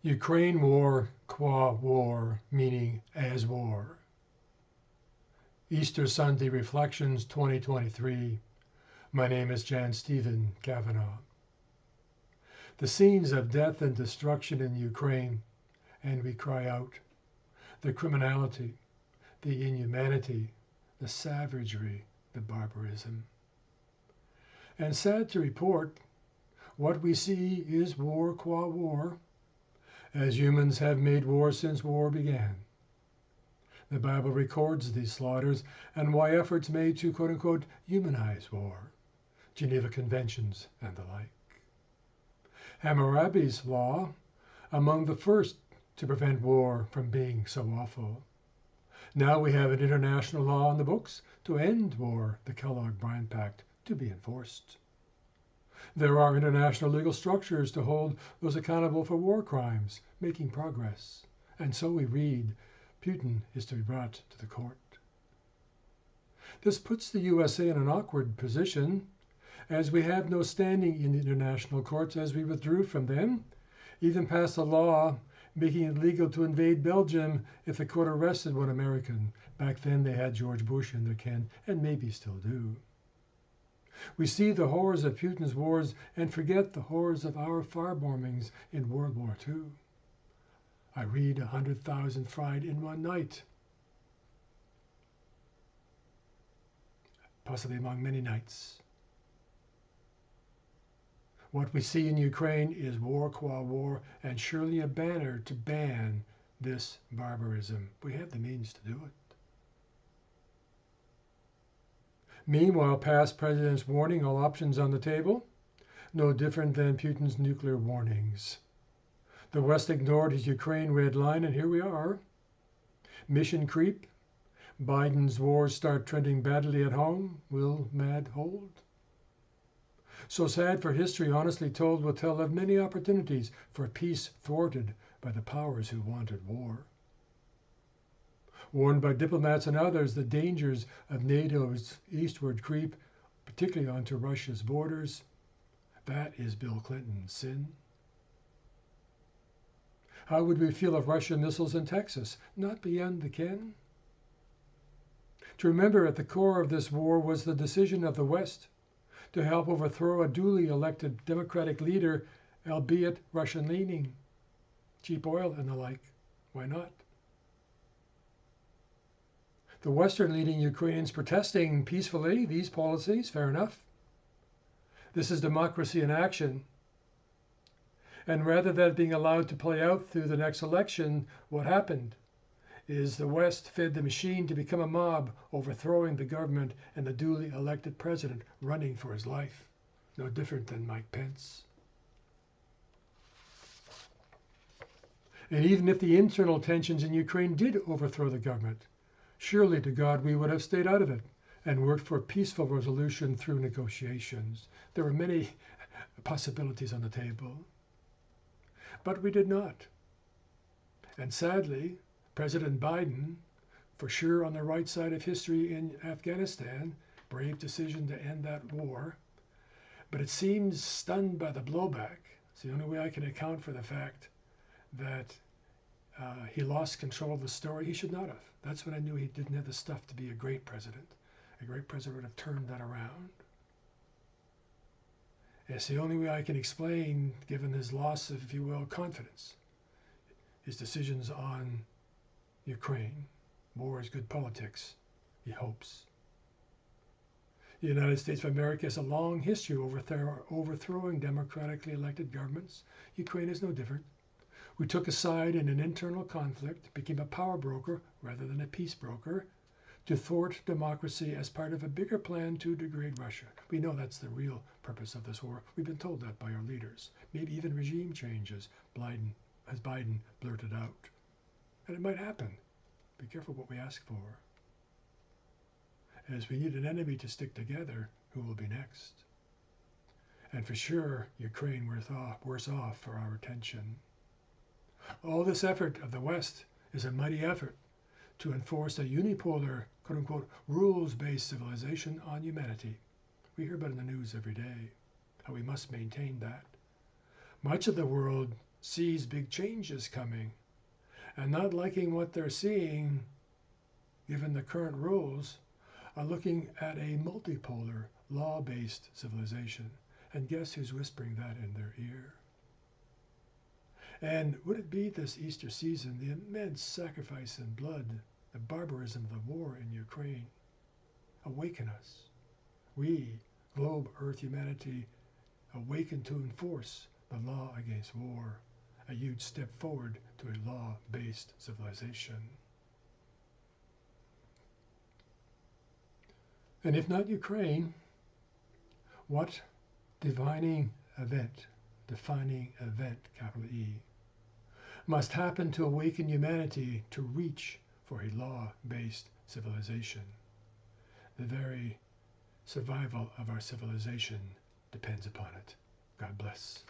Ukraine War Qua War, meaning as war. Easter Sunday Reflections 2023. My name is Jan Stephen Kavanaugh. The scenes of death and destruction in Ukraine, and we cry out, the criminality, the inhumanity, the savagery, the barbarism. And sad to report, what we see is war qua war, as humans have made war since war began. The Bible records these slaughters and why efforts made to quote-unquote humanize war, Geneva Conventions and the like. Hammurabi's law, among the first to prevent war from being so awful. Now we have an international law on the books to end war, the Kellogg Briand Pact, to be enforced. There are international legal structures to hold those accountable for war crimes, making progress. And so we read, Putin is to be brought to the court. This puts the USA in an awkward position, as we have no standing in the international courts as we withdrew from them, even passed a law making it legal to invade Belgium if the court arrested one American. Back then they had George Bush in their ken, and maybe still do. We see the horrors of Putin's wars and forget the horrors of our farbombings in World War II. I read 100,000 fried in one night, possibly among many nights. What we see in Ukraine is war qua war, and surely a banner to ban this barbarism. We have the means to do it. Meanwhile, past presidents warning all options on the table, no different than Putin's nuclear warnings. The West ignored his Ukraine red line, and here we are. Mission creep. Biden's wars start trending badly at home. Will mad hold? So sad for history, honestly told, will tell of many opportunities for peace thwarted by the powers who wanted war. Warned by diplomats and others the dangers of NATO's eastward creep, particularly onto Russia's borders, that is Bill Clinton's sin. How would we feel if Russian missiles in Texas, not beyond the ken? To remember, at the core of this war was the decision of the West to help overthrow a duly elected democratic leader, albeit Russian-leaning. Cheap oil and the like. Why not? The Western-leaning Ukrainians protesting peacefully these policies, fair enough. This is democracy in action. And rather than being allowed to play out through the next election, what happened is the West fed the machine to become a mob, overthrowing the government and the duly elected president running for his life. No different than Mike Pence. And even if the internal tensions in Ukraine did overthrow the government, surely to God we would have stayed out of it and worked for peaceful resolution through negotiations. There were many possibilities on the table. But we did not. And sadly, President Biden, for sure on the right side of history in Afghanistan, brave decision to end that war, but it seems stunned by the blowback. It's the only way I can account for the fact that he lost control of the story. He should not have. That's when I knew he didn't have the stuff to be a great president. A great president would have turned that around. It's the only way I can explain, given his loss of, if you will, confidence, his decisions on Ukraine. War is good politics, he hopes. The United States of America has a long history of overthrowing democratically elected governments. Ukraine is no different. We took a side in an internal conflict, became a power broker rather than a peace broker, to thwart democracy as part of a bigger plan to degrade Russia. We know that's the real purpose of this war. We've been told that by our leaders. Maybe even regime changes, as Biden blurted out. And it might happen. Be careful what we ask for. As we need an enemy to stick together, who will be next? And for sure, Ukraine worse off for our attention. All this effort of the West is a mighty effort to enforce a unipolar, quote-unquote, rules-based civilization on humanity. We hear about it in the news every day, how we must maintain that. Much of the world sees big changes coming and not liking what they're seeing, given the current rules, are looking at a multipolar, law-based civilization. And guess who's whispering that in their ear? And would it be this Easter season, the immense sacrifice and blood, the barbarism of the war in Ukraine, awaken us? We, globe, earth, humanity, awaken to enforce the law against war, a huge step forward to a law-based civilization. And if not Ukraine, what defining event, capital E, must happen to awaken humanity to reach for a law-based civilization? The very survival of our civilization depends upon it. God bless.